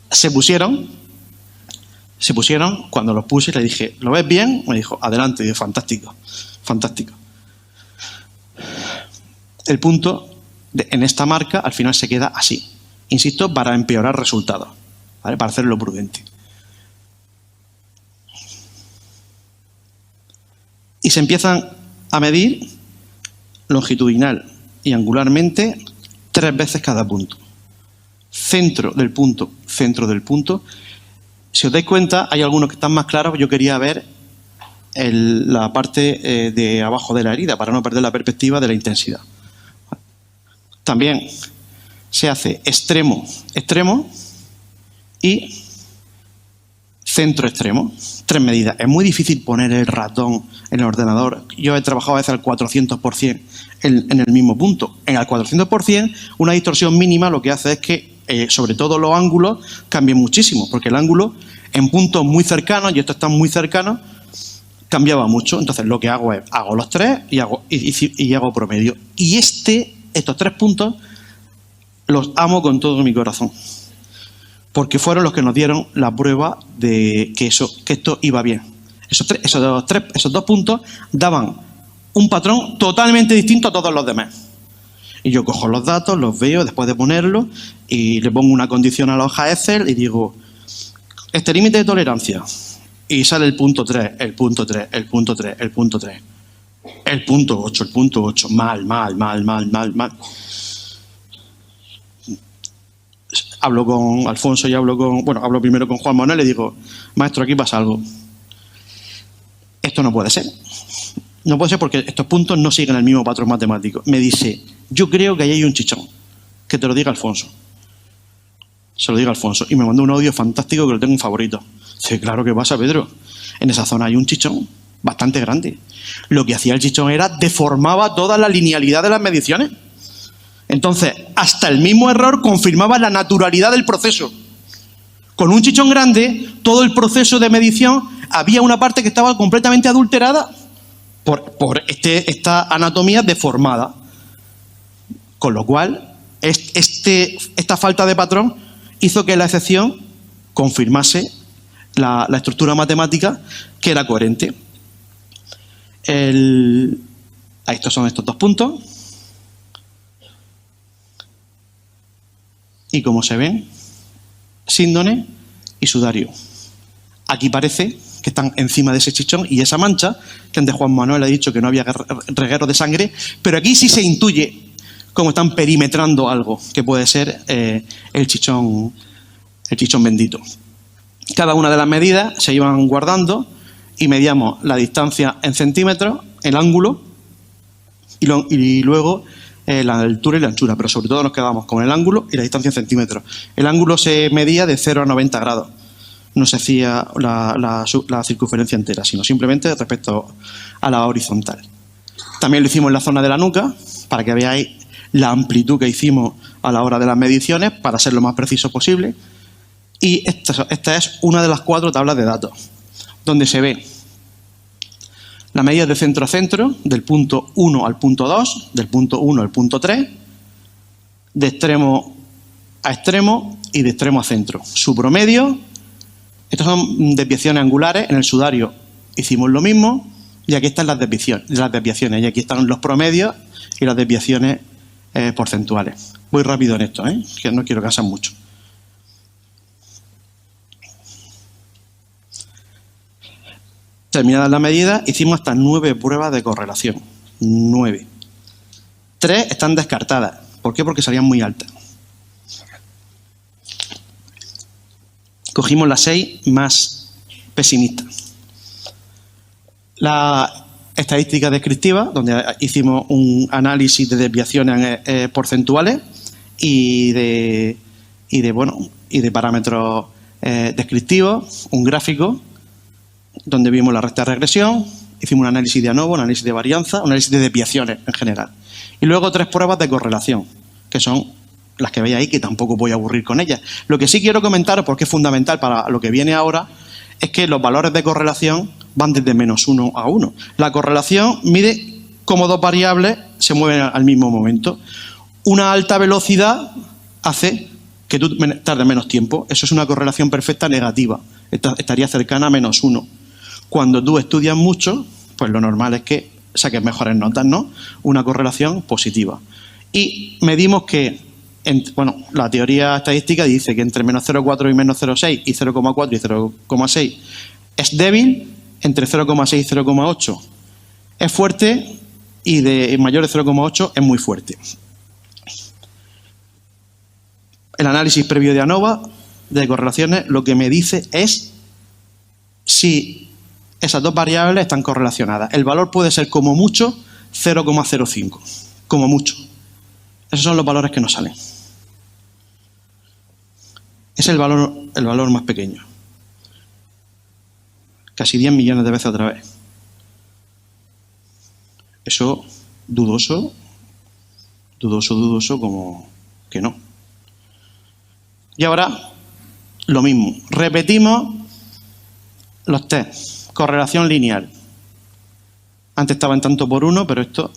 Se pusieron, cuando los puse le dije, ¿lo ves bien? Me dijo, adelante. Y dije, fantástico, fantástico. El punto en esta marca al final se queda así. Insisto, para empeorar resultados, ¿vale? Para hacerlo prudente. Y se empiezan a medir longitudinal y angularmente 3 veces cada punto. Centro del punto, centro del punto. Si os dais cuenta, hay algunos que están más claros. Yo quería ver la parte de abajo de la herida para no perder la perspectiva de la intensidad. También se hace extremo, extremo y centro extremo. 3 medidas. Es muy difícil poner el ratón en el ordenador. Yo he trabajado a veces al 400% en el mismo punto. En el 400%, una distorsión mínima lo que hace es que, sobre todo los ángulos, cambien muchísimo. Porque el ángulo en puntos muy cercanos, y estos están muy cercanos, cambiaba mucho. Entonces lo que hago es, hago los 3 y hago promedio. Y estos 3 puntos los amo con todo mi corazón. Porque fueron los que nos dieron la prueba de que esto iba bien. Esos 2 puntos daban un patrón totalmente distinto a todos los demás. Y yo cojo los datos, los veo después de ponerlos y le pongo una condición a la hoja Excel y digo, este límite de tolerancia. Y sale el punto 3, el punto 3, el punto 3, el punto 3. El punto 8, el punto 8. Mal. Hablo con Alfonso y hablo primero con Juan Manuel y le digo, maestro, aquí pasa algo. Esto no puede ser. No puede ser porque estos puntos no siguen el mismo patrón matemático. Me dice, yo creo que ahí hay un chichón. Que te lo diga Alfonso. Se lo diga Alfonso. Y me mandó un audio fantástico que lo tengo en favorito. Dice, claro que pasa, Pedro. En esa zona hay un chichón bastante grande. Lo que hacía el chichón era deformaba toda la linealidad de las mediciones. Entonces, hasta el mismo error confirmaba la naturalidad del proceso. Con un chichón grande, todo el proceso de medición, había una parte que estaba completamente adulterada por esta anatomía deformada. Con lo cual, esta falta de patrón hizo que la excepción confirmase la estructura matemática que era coherente. Estos son estos 2 puntos. Y como se ven, síndone y sudario. Aquí parece que están encima de ese chichón y esa mancha, que antes Juan Manuel ha dicho que no había reguero de sangre, pero aquí sí se intuye cómo están perimetrando algo, que puede ser el chichón bendito. Cada una de las medidas se iban guardando y medíamos la distancia en centímetros, el ángulo y luego la altura y la anchura, pero sobre todo nos quedamos con el ángulo y la distancia en centímetros. El ángulo se medía de 0 a 90 grados. No se hacía la circunferencia entera, sino simplemente respecto a la horizontal. También lo hicimos en la zona de la nuca, para que veáis la amplitud que hicimos a la hora de las mediciones, para ser lo más preciso posible. Y esta es una de las 4 tablas de datos, donde se ve la medida de centro a centro, del punto 1 al punto 2, del punto 1 al punto 3, de extremo a extremo y de extremo a centro. Su promedio, estas son desviaciones angulares, en el sudario hicimos lo mismo, y aquí están las desviaciones, y aquí están los promedios y las desviaciones porcentuales. Voy rápido en esto, que no quiero cansar mucho. Terminadas las medidas, hicimos hasta 9 pruebas de correlación. 9. 3 están descartadas. ¿Por qué? Porque salían muy altas. Cogimos las 6 más pesimistas. La estadística descriptiva, donde hicimos un análisis de desviaciones porcentuales y de parámetros descriptivos, un gráfico donde vimos la recta de regresión, hicimos un análisis de ANOVA, un análisis de varianza, un análisis de desviaciones en general. Y luego 3 pruebas de correlación, que son las que veis ahí, que tampoco voy a aburrir con ellas. Lo que sí quiero comentaros, porque es fundamental para lo que viene ahora, es que los valores de correlación van desde -1 a 1. La correlación mide cómo 2 variables se mueven al mismo momento. Una alta velocidad hace que tú tardes menos tiempo. Eso es una correlación perfecta negativa. Estaría cercana a -1. Cuando tú estudias mucho, pues lo normal es que saques mejores notas, ¿no? Una correlación positiva. Y medimos que, la teoría estadística dice que entre -0,4 y -0,6 y 0,4 y 0,6 es débil, entre 0,6 y 0,8 es fuerte y de mayor de 0,8 es muy fuerte. El análisis previo de ANOVA de correlaciones lo que me dice es si esas 2 variables están correlacionadas. El valor puede ser como mucho 0,05, como mucho. Esos son los valores que nos salen. Es el valor más pequeño. Casi 10 millones de veces otra vez. Eso, dudoso como que no. Y ahora, lo mismo. Repetimos los test. Correlación lineal. Antes estaba en tanto por 1, pero esto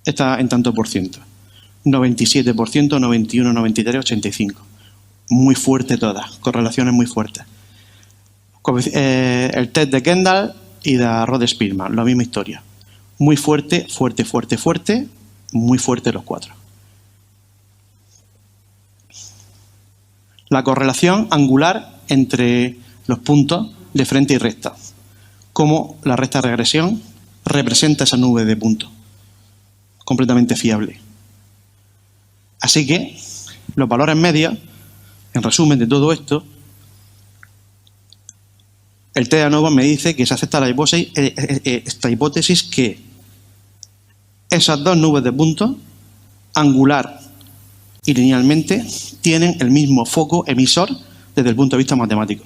está en tanto por ciento. 97%, 91, 93, 85. Muy fuerte todas. Correlaciones muy fuertes. El test de Kendall y de Rode-Spearman. La misma historia. Muy fuerte, fuerte, fuerte, fuerte. Muy fuerte los 4. La correlación angular entre los puntos de frente y recta. Cómo la recta de regresión representa esa nube de puntos. Completamente fiable. Así que los valores medios, en resumen de todo esto, el test de ANOVA me dice que se acepta esta hipótesis que esas 2 nubes de puntos, angular y linealmente, tienen el mismo foco emisor desde el punto de vista matemático.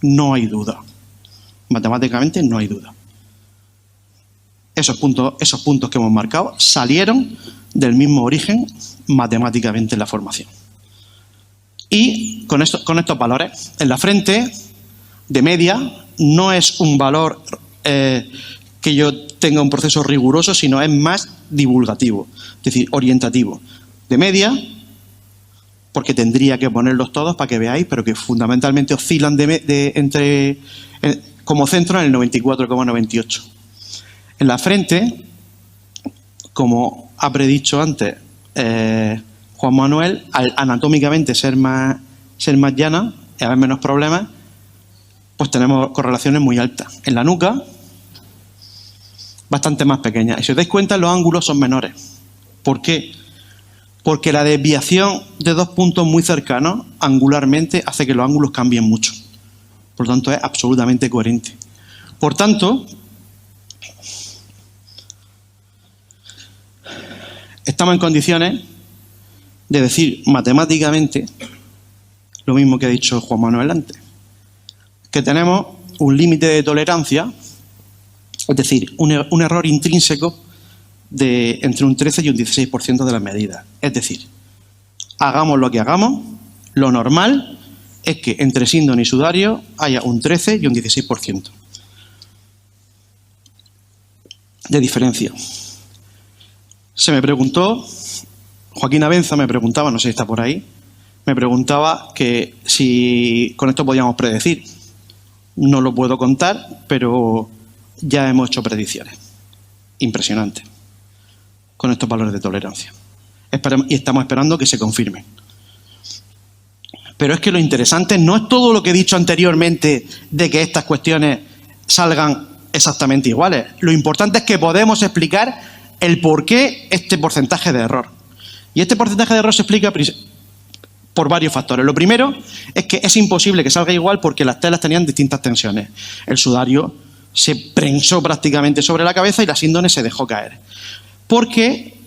No hay duda. Matemáticamente no hay duda. Esos puntos que hemos marcado salieron del mismo origen matemáticamente en la formación. Y con estos valores, en la frente de media no es un valor que yo tenga un proceso riguroso, sino es más divulgativo, es decir, orientativo. De media, porque tendría que ponerlos todos para que veáis, pero que fundamentalmente oscilan como centro en el 94,98. En la frente, como ha predicho antes Juan Manuel, al anatómicamente ser más llana y haber menos problemas, pues tenemos correlaciones muy altas. En la nuca, bastante más pequeñas. Y si os dais cuenta, los ángulos son menores. ¿Por qué? Porque la desviación de 2 puntos muy cercanos, angularmente, hace que los ángulos cambien mucho. Por lo tanto, es absolutamente coherente. Por tanto, estamos en condiciones de decir matemáticamente lo mismo que ha dicho Juan Manuel antes, que tenemos un límite de tolerancia, es decir, un error intrínseco de entre un 13 y un 16% de las medidas. Es decir, hagamos lo que hagamos, lo normal es que entre síndone y sudario haya un 13 y un 16% de diferencia. Se me preguntó, Joaquín Abenza me preguntaba, no sé si está por ahí, me preguntaba que si con esto podíamos predecir. No lo puedo contar, pero ya hemos hecho predicciones impresionantes con estos valores de tolerancia. Y estamos esperando que se confirmen. Pero es que lo interesante no es todo lo que he dicho anteriormente de que estas cuestiones salgan exactamente iguales. Lo importante es que podemos explicar el por qué este porcentaje de error. Y este porcentaje de error se explica por varios factores. Lo primero es que es imposible que salga igual porque las telas tenían distintas tensiones. El sudario se prensó prácticamente sobre la cabeza y la síndone se dejó caer. Porque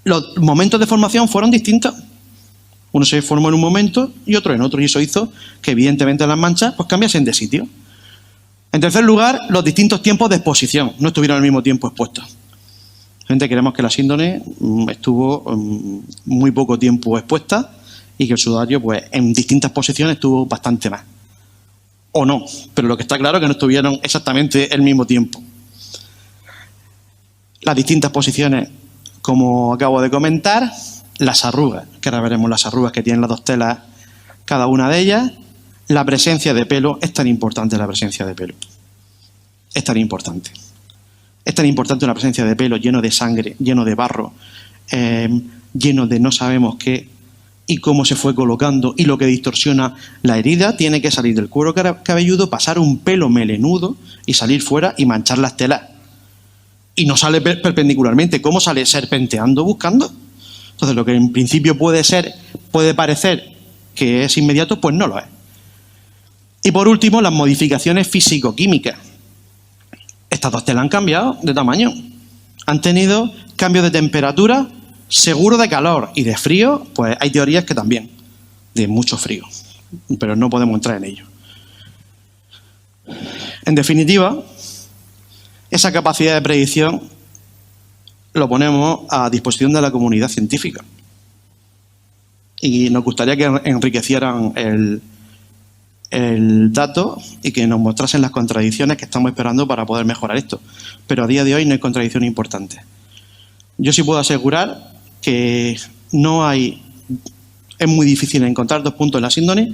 los momentos de formación fueron distintos. Uno se formó en un momento y otro en otro, y eso hizo que evidentemente las manchas pues cambiasen de sitio. En tercer lugar, los distintos tiempos de exposición no estuvieron al mismo tiempo expuestos. Gente, creemos que la síndone estuvo muy poco tiempo expuesta y que el sudario pues en distintas posiciones estuvo bastante más. O no, pero lo que está claro es que no estuvieron exactamente el mismo tiempo. Las distintas posiciones, como acabo de comentar, las arrugas, que ahora veremos las arrugas que tienen las dos telas, cada una de ellas. La presencia de pelo, es tan importante la presencia de pelo. Es tan importante. Es tan importante una presencia de pelo lleno de sangre, lleno de barro, lleno de no sabemos qué y cómo se fue colocando, y lo que distorsiona la herida tiene que salir del cuero cabelludo, pasar un pelo melenudo y salir fuera y manchar las telas. Y no sale perpendicularmente. ¿Cómo sale? Serpenteando, buscando. Entonces, lo que en principio puede parecer que es inmediato, pues no lo es. Y por último, las modificaciones físico-químicas. Estas dos telas han cambiado de tamaño. Han tenido cambios de temperatura, seguro de calor, y de frío, pues hay teorías que también, de mucho frío, pero no podemos entrar en ello. En definitiva, esa capacidad de predicción lo ponemos a disposición de la comunidad científica. Y nos gustaría que enriquecieran el dato y que nos mostrasen las contradicciones que estamos esperando para poder mejorar esto. Pero a día de hoy no hay contradicciones importantes. Yo sí puedo asegurar que es muy difícil encontrar dos puntos en la síndone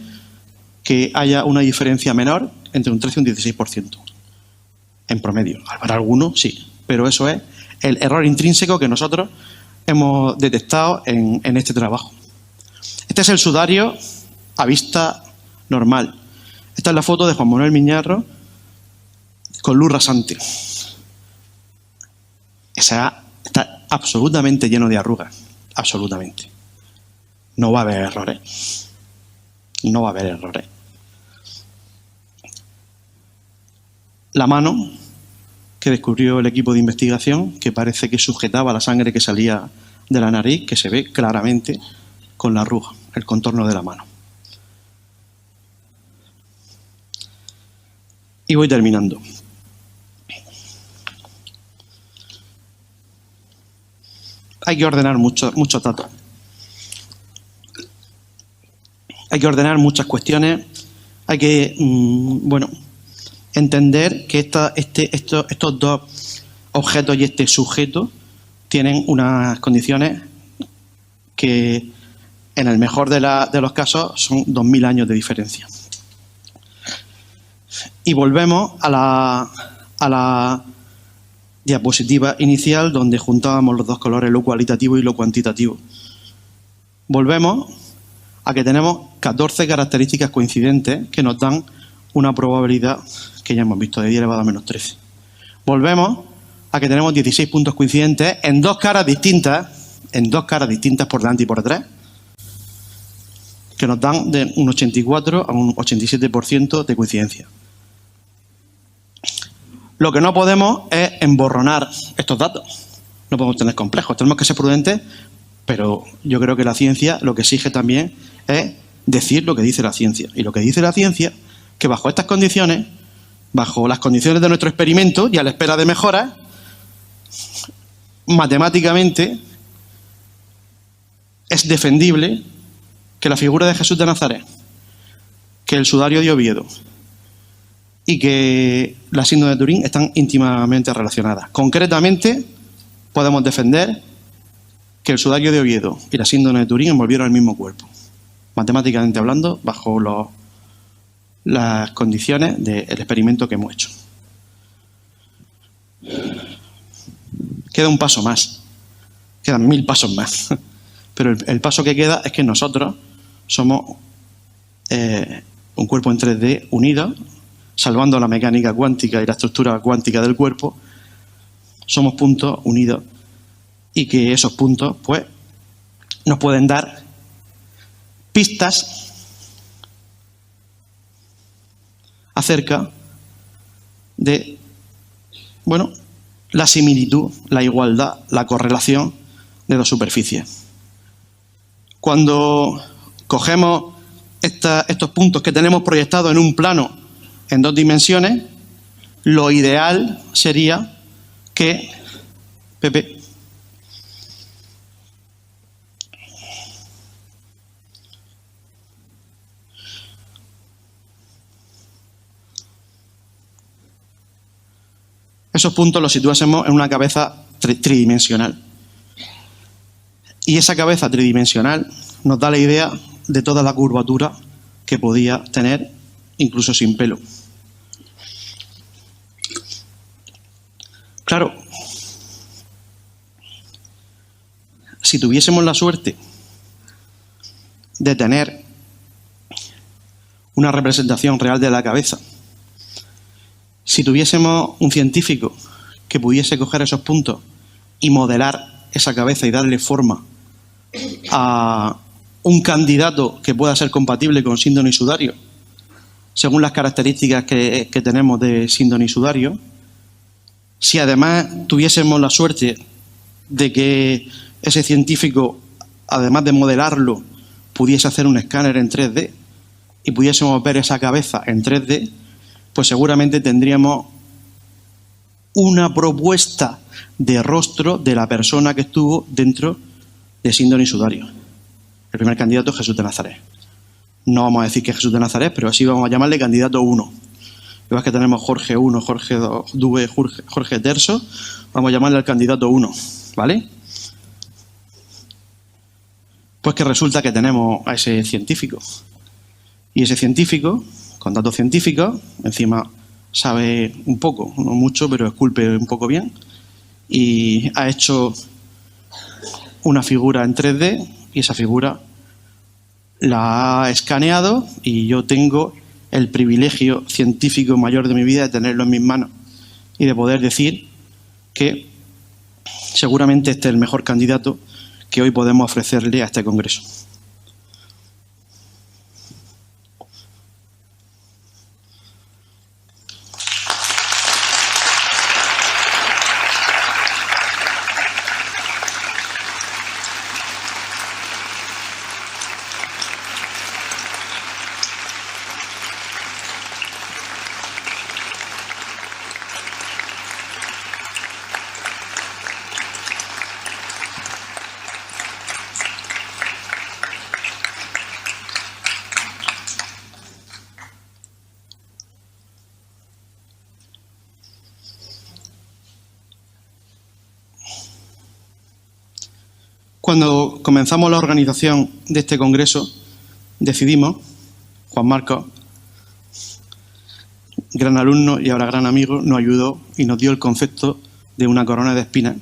que haya una diferencia menor entre un 13 y un 16%. En promedio. Para algunos sí, pero eso es el error intrínseco que nosotros hemos detectado en este trabajo. Este es el sudario a vista normal. Esta es la foto de Juan Manuel Miñarro con luz rasante. Está absolutamente lleno de arrugas. Absolutamente. No va a haber errores. No va a haber errores. La mano que descubrió el equipo de investigación, que parece que sujetaba la sangre que salía de la nariz, que se ve claramente con la arruga, el contorno de la mano. Y voy terminando. Hay que ordenar muchos datos. Hay que ordenar muchas cuestiones. Hay que, entender que estos dos objetos y este sujeto tienen unas condiciones que, en el mejor de los casos, son 2000 años de diferencia. Y volvemos a la diapositiva inicial, donde juntábamos los dos colores, lo cualitativo y lo cuantitativo. Volvemos a que tenemos 14 características coincidentes que nos dan una probabilidad que ya hemos visto de 10 elevado a menos 13. Volvemos a que tenemos 16 puntos coincidentes en dos caras distintas por delante y por detrás, que nos dan de un 84 a un 87% de coincidencia. Lo que no podemos es emborronar estos datos. No podemos tener complejos. Tenemos que ser prudentes, pero yo creo que la ciencia lo que exige también es decir lo que dice la ciencia. Y lo que dice la ciencia, que bajo estas condiciones, bajo las condiciones de nuestro experimento y a la espera de mejoras, matemáticamente es defendible que la figura de Jesús de Nazaret, que el sudario de Oviedo y que la síndrome de Turín están íntimamente relacionadas. Concretamente, podemos defender que el sudario de Oviedo y la síndrome de Turín envolvieron el mismo cuerpo, matemáticamente hablando, bajo las condiciones del experimento que hemos hecho. Queda un paso más, quedan 1000 pasos más, pero el paso que queda es que nosotros somos un cuerpo en 3D unido, salvando la mecánica cuántica y la estructura cuántica del cuerpo, somos puntos unidos y que esos puntos pues nos pueden dar pistas acerca de, bueno, la similitud, la igualdad, la correlación de dos superficies. Cuando cogemos estos puntos que tenemos proyectados en un plano en dos dimensiones, lo ideal sería que, Pepe, esos puntos los situásemos en una cabeza tridimensional. Y esa cabeza tridimensional nos da la idea de toda la curvatura que podía tener, incluso sin pelo. Claro, si tuviésemos la suerte de tener una representación real de la cabeza, si tuviésemos un científico que pudiese coger esos puntos y modelar esa cabeza y darle forma a un candidato que pueda ser compatible con síndrome y sudario, según las características que tenemos de síndrome y sudario, si además tuviésemos la suerte de que ese científico, además de modelarlo, pudiese hacer un escáner en 3D y pudiésemos ver esa cabeza en 3D, pues seguramente tendríamos una propuesta de rostro de la persona que estuvo dentro de síndrome y sudario. El primer candidato es Jesús de Nazaret. No vamos a decir que es Jesús de Nazaret, pero así vamos a llamarle candidato 1. Igual que tenemos Jorge 1, Jorge 2, Dube, Jorge Terzo, vamos a llamarle al candidato 1, ¿vale? Pues que resulta que tenemos a ese científico. Y ese científico, con datos científicos, encima sabe un poco, no mucho, pero esculpe un poco bien, y ha hecho una figura en 3D y esa figura la ha escaneado y yo tengo el privilegio científico mayor de mi vida de tenerlo en mis manos y de poder decir que seguramente este es el mejor candidato que hoy podemos ofrecerle a este congreso. Cuando comenzamos la organización de este congreso, decidimos, Juan Marcos, gran alumno y ahora gran amigo, nos ayudó y nos dio el concepto de una corona de espinas,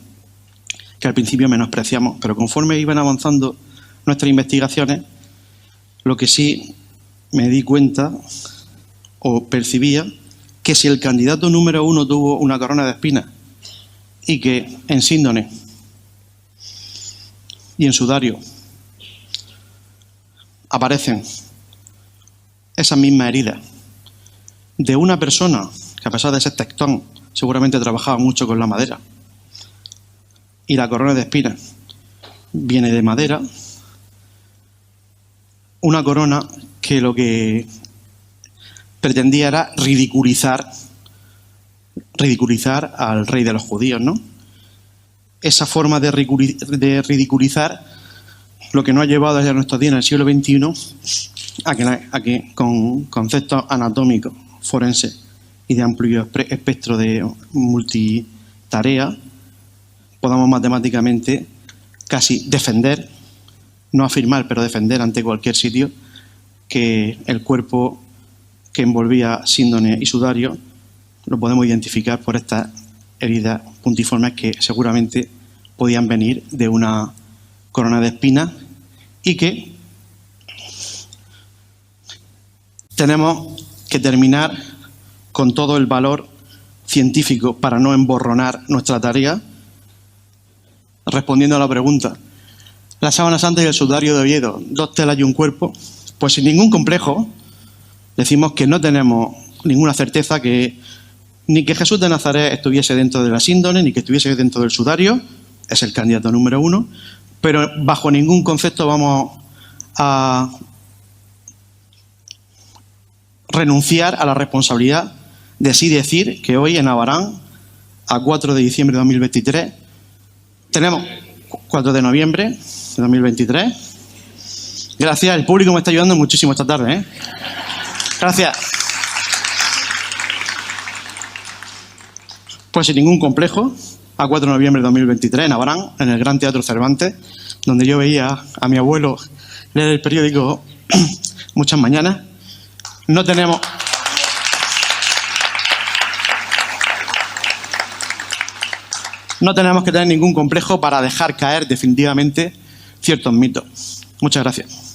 que al principio menospreciamos, pero conforme iban avanzando nuestras investigaciones, lo que sí me di cuenta o percibía, que si el candidato número 1 tuvo una corona de espinas y que en síndrome y en sudario aparecen esas mismas heridas de una persona que, a pesar de ser tectón, seguramente trabajaba mucho con la madera, y la corona de espinas viene de madera, una corona que lo que pretendía era ridiculizar al rey de los judíos, ¿no? Esa forma de ridiculizar lo que nos ha llevado desde nuestros días en el siglo XXI a que con conceptos anatómicos, forenses y de amplio espectro de multitarea podamos matemáticamente casi defender, no afirmar, pero defender ante cualquier sitio que el cuerpo que envolvía síndrome y sudario lo podemos identificar por estas heridas puntiformes que seguramente podían venir de una corona de espinas y que tenemos que terminar con todo el valor científico para no emborronar nuestra tarea? Respondiendo a la pregunta, la sábana santa y el sudario de Oviedo, 2 telas y un cuerpo, pues sin ningún complejo decimos que no tenemos ninguna certeza ni que Jesús de Nazaret estuviese dentro de la síndone, ni que estuviese dentro del sudario, es el candidato número 1, pero bajo ningún concepto vamos a renunciar a la responsabilidad de sí decir que hoy en Abarán, a 4 de diciembre de 2023, tenemos 4 de noviembre de 2023. Gracias, el público me está ayudando muchísimo esta tarde, ¿eh? Gracias. Pues sin ningún complejo, a 4 de noviembre de 2023, en Abarán, en el Gran Teatro Cervantes, donde yo veía a mi abuelo leer el periódico muchas mañanas. No tenemos que tener ningún complejo para dejar caer definitivamente ciertos mitos. Muchas gracias.